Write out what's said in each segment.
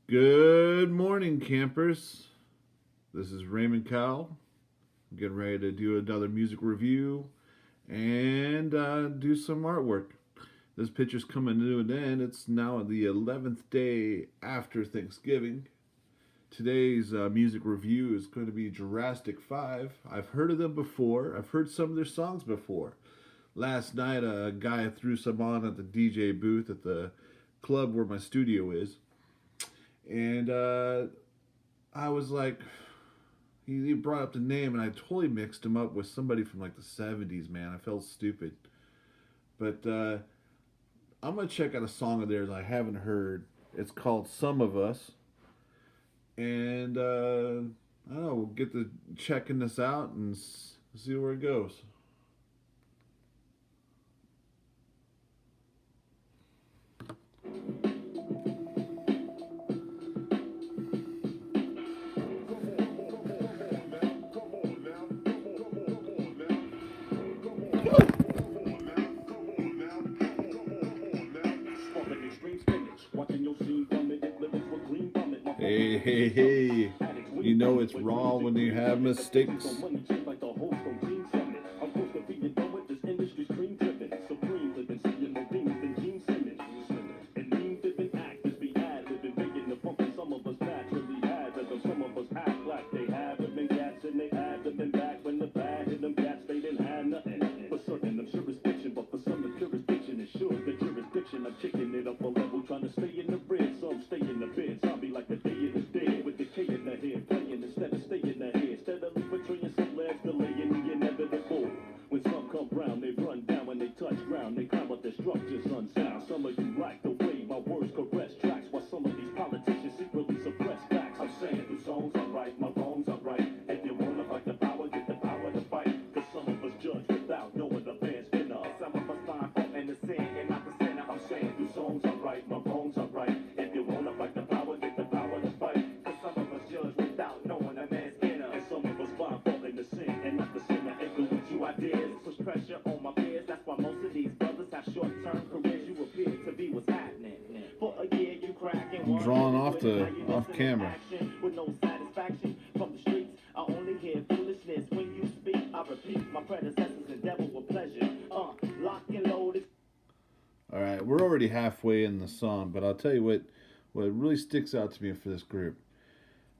Good morning, campers. This is Raymond Cowell. I'm getting ready to do another music review and do some artwork. This picture's coming to an end. It's now the 11th day after Thanksgiving. Today's music review is going to be Jurassic 5. I've heard of them before, I've heard some of their songs before. Last night, a guy threw some on at the DJ booth at the club where my studio is. And I was like, he brought up the name, and I totally mixed him up with somebody from like the 70s, man. I felt stupid. But I'm going to check out a song of theirs I haven't heard. It's called Some of Us. And I don't know, we'll get to checking this out and see where it goes. Hey, hey, hey. You know it's wrong when you have mistakes. I'm drawing off camera. All right, we're already halfway in the song, but I'll tell you what really sticks out to me for this group.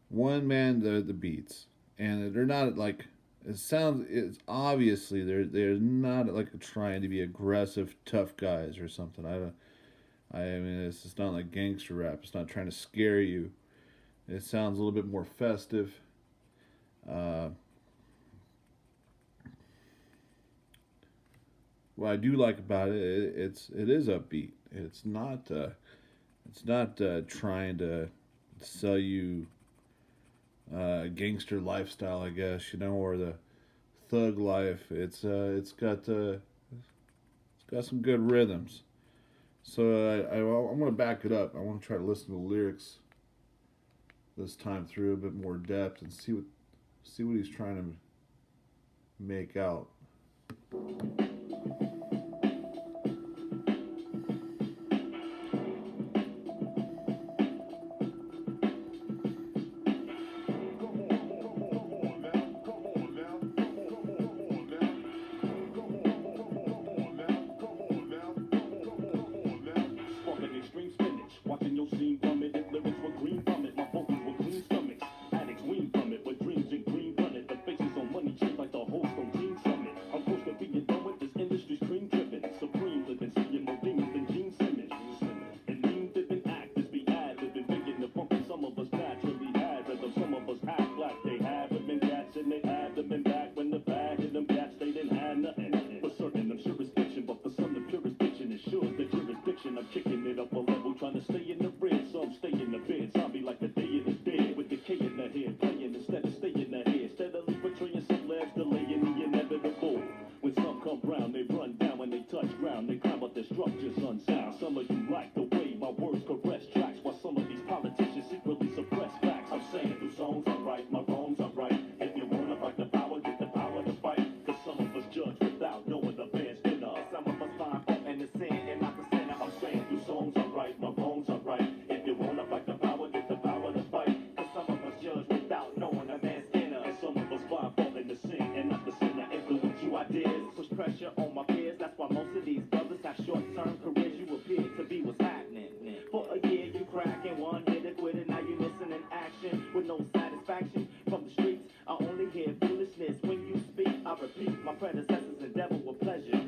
One man, the beats, and they're not like it sounds. It's obviously they're not like trying to be aggressive, tough guys or something. I mean, it's just not like gangster rap. It's not trying to scare you. It sounds a little bit more festive. Uh, what I do like about it is upbeat. It's not trying to sell you gangster lifestyle, I guess, or the thug life. It's got some good rhythms. So I'm going to back it up. I want to try to listen to the lyrics this time through a bit more depth and see what he's trying to make out. with no satisfaction from the streets. I only hear foolishness when you speak. I repeat, my predecessors endeavor with pleasure.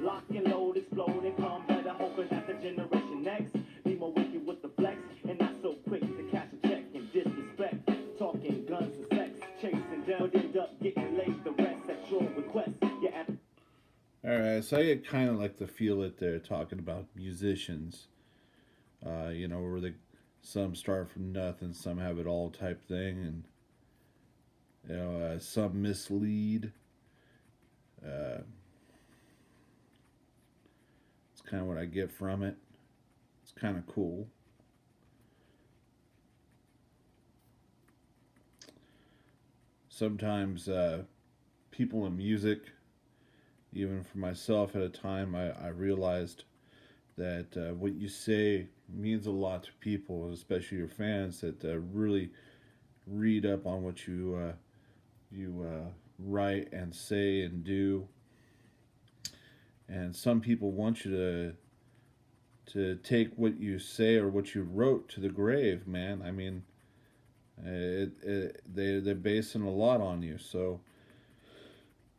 Lock and load, explode and come better, hoping that the generation next be more wicked with the flex and not so quick to cash a check and disrespect. Talking guns and sex, chasing them, but end up getting laid. The rest at your request. Yeah. All right, so I get kind of like the feel that they're talking about musicians, where some start from nothing, some have it all type thing, and some mislead. Uh, it's kind of what I get from it. It's kind of cool. Sometimes people in music, even for myself at a time, I realized that what you say means a lot to people, especially your fans that really read up on what you write and say and do. And some people want you to take what you say or what you wrote to the grave, man. I mean, they're basing a lot on you. So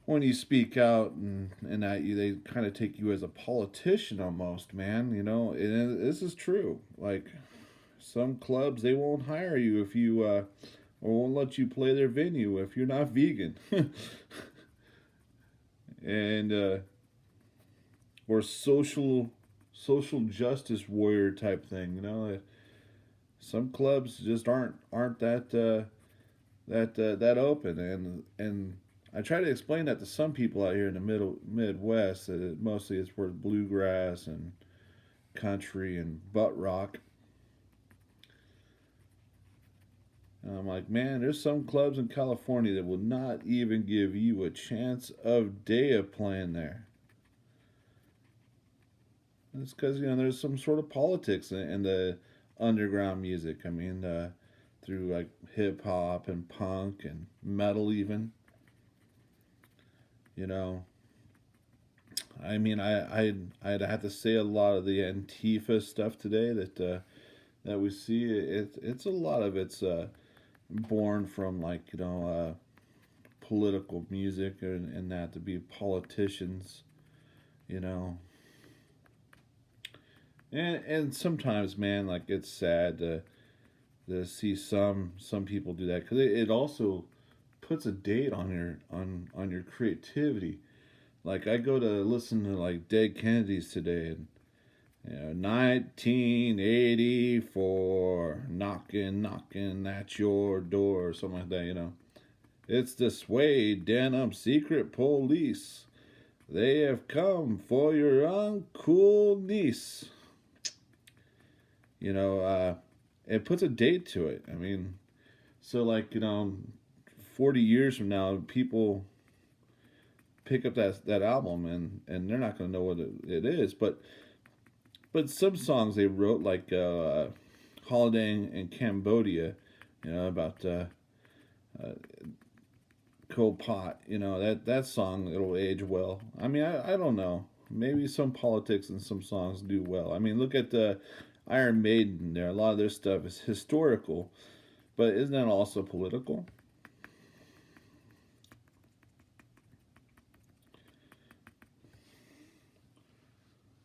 when you speak out and at you, they kind of take you as a politician almost, man. And this is true. Like some clubs, they won't hire you if you or won't let you play their venue if you're not vegan, and or social justice warrior type thing. Some clubs just aren't that open, and I try to explain that to some people out here in the Midwest that mostly it's for bluegrass and country and butt rock. And I'm like, man, there's some clubs in California that will not even give you a chance of day of playing there. It's because there's some sort of politics in the underground music. I mean, through like hip hop and punk and metal even. I mean, I'd have to say a lot of the Antifa stuff today that we see. It's a lot of it's born from like political music and that to be politicians, you know. And sometimes, man, like it's sad to see some people do that because it also puts a date on your creativity. Like I go to listen to like Dead Kennedys today, and 1984, knocking at your door, or something like that. It's the Suede Denim Secret Police. They have come for your uncool niece. It puts a date to it. I mean, so like 40 years from now, people pick up that album and they're not going to know what it is, but some songs they wrote like Holiday in Cambodia, about Cold Pot, that song, it'll age well. I mean, I don't know, maybe some politics and some songs do well. I mean, look at the Iron Maiden there. A lot of their stuff is historical, but isn't that also political?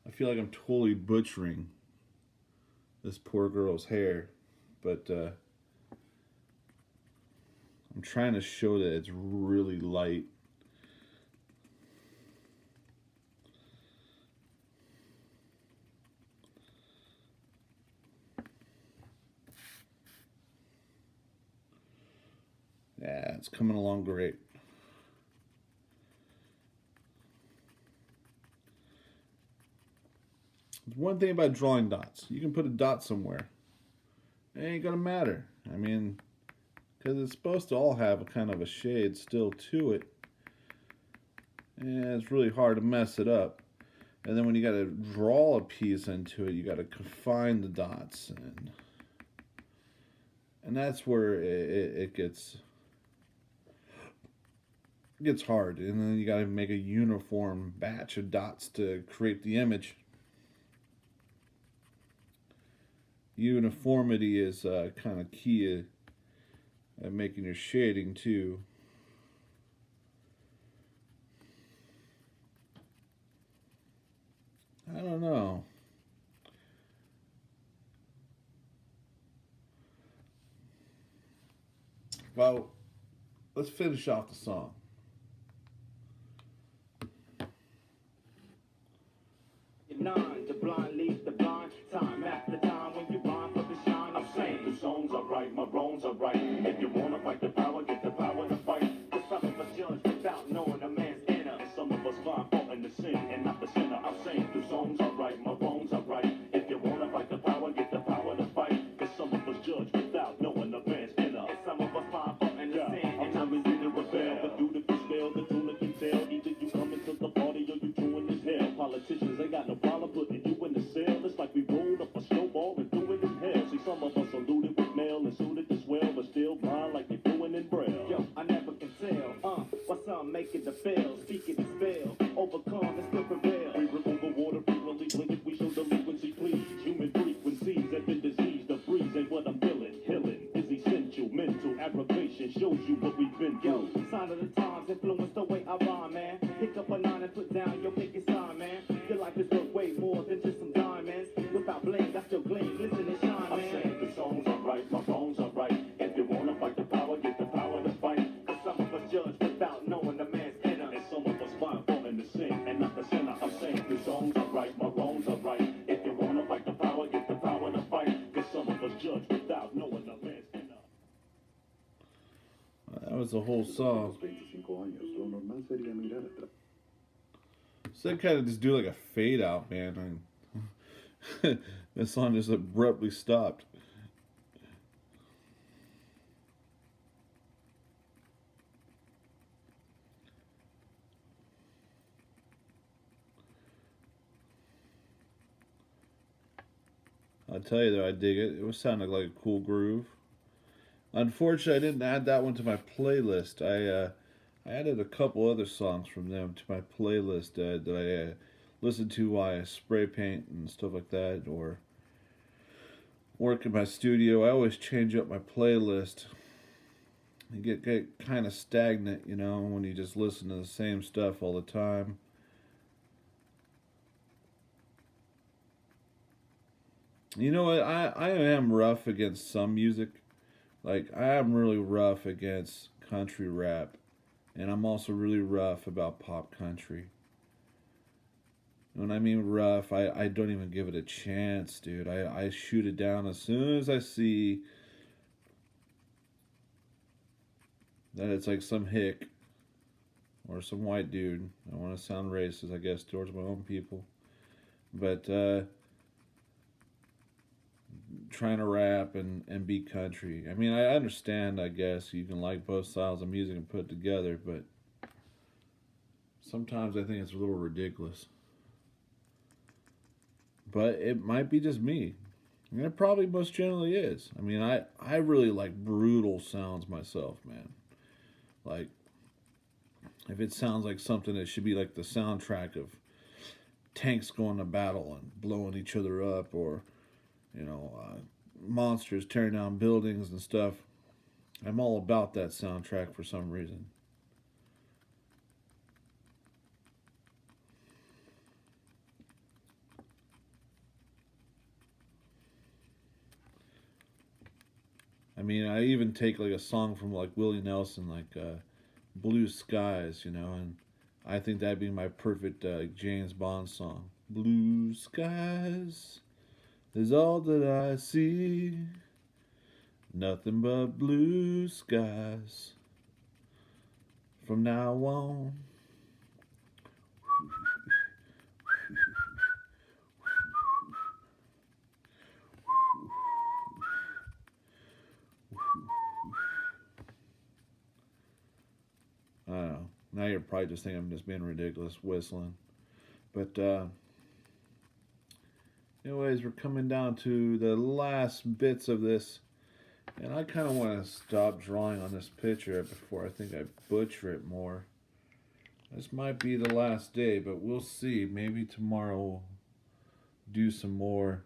I feel like I'm totally butchering this poor girl's hair, but I'm trying to show that it's really light. Yeah, it's coming along great. One thing about drawing dots, you can put a dot somewhere. It ain't gonna matter. I mean, because it's supposed to all have a kind of a shade still to it. And it's really hard to mess it up. And then when you gotta draw a piece into it, you gotta confine the dots, and that's where it gets hard. And then you gotta make a uniform batch of dots to create the image. Uniformity is kind of key at making your shading too. I don't know. Well, let's finish off the song. Nine, the blind leads the blind. Time after time when you rhyme for the shine. I'm saying the songs are right, my wrongs are right. If you wanna fight the power, get the power to fight. Cause some of us judge without knowing a man's inner. And some of us find fault in the sin and not the sinner. I'm saying the songs are right, my wrongs are right. If you wanna fight the power, get the power to fight. Cause some of us judge without knowing a man's inner. And some of us find fault in the sin and not the sinner. Rebel, but do the spell, the tuna can tell. Either you coming to the party or you doing as hell. Politicians ain't got no problem putting you in the cell. It's like we rolled up a snowball and threw it in hell. See, some of us are looted with mail and suited as well, but still blind like they're doing in braille. Yo, I never can tell, why some make it the fail, speaking the spell, overcome and still prevail. We remove the water frequently, blink if we show delinquency, please. Human frequencies have been diseased, the breeze ain't what I'm feeling. Healing is essential, mental aggravation shows you what we've been through. Yo, sign of the times influence the way I rhyme, man. Pick up a nine and put down your picket sign, man. Your life is worth way more than just some diamonds. Without bling, I still gleam. Listen and shine, man. I'm saying the songs are right, my wrongs are right. If you wanna fight the power, get the power to fight. Cause some of us judge without knowing the man's inner. And some of us find fault in the sin and not the sinner. I'm saying the songs are right, my wrongs are right. If you wanna fight the power, get the power to fight. Cause some of us judge without knowing the man's inner. That was the whole song. So they kind of just do like a fade out, man. The song just abruptly stopped. I'll tell you though, I dig it. It was sounding like a cool groove. Unfortunately, I didn't add that one to my playlist. I added a couple other songs from them to my playlist that I listen to while I spray paint and stuff like that, or work in my studio. I always change up my playlist. You get kind of stagnant, you know, when you just listen to the same stuff all the time. You know what? I am rough against some music. Like, I am really rough against country rap. And I'm also really rough about pop country. When I mean rough, I don't even give it a chance, dude. I shoot it down as soon as I see that it's like some hick or some white dude. I don't want to sound racist, I guess, towards my own people. But trying to rap and be country. I mean, I understand, I guess, you can like both styles of music and put it together, but sometimes I think it's a little ridiculous. But it might be just me. And it probably most generally is. I mean, I really like brutal sounds myself, man. Like, if it sounds like something that should be like the soundtrack of tanks going to battle and blowing each other up, or, you know, monsters tearing down buildings and stuff, I'm all about that soundtrack for some reason. I mean, I even take like a song from like Willie Nelson, like Blue Skies, you know, and I think that'd be my perfect James Bond song. Blue skies is all that I see, nothing but blue skies from now on. I don't know. Now you're probably just thinking I'm just being ridiculous whistling. But, anyways, we're coming down to the last bits of this. And I kind of want to stop drawing on this picture before I think I butcher it more. This might be the last day, but we'll see. Maybe tomorrow we'll do some more.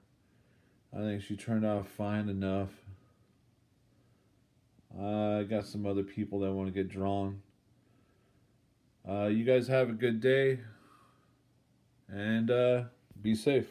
I think she turned out fine enough. I got some other people that want to get drawn. You guys have a good day, and be safe.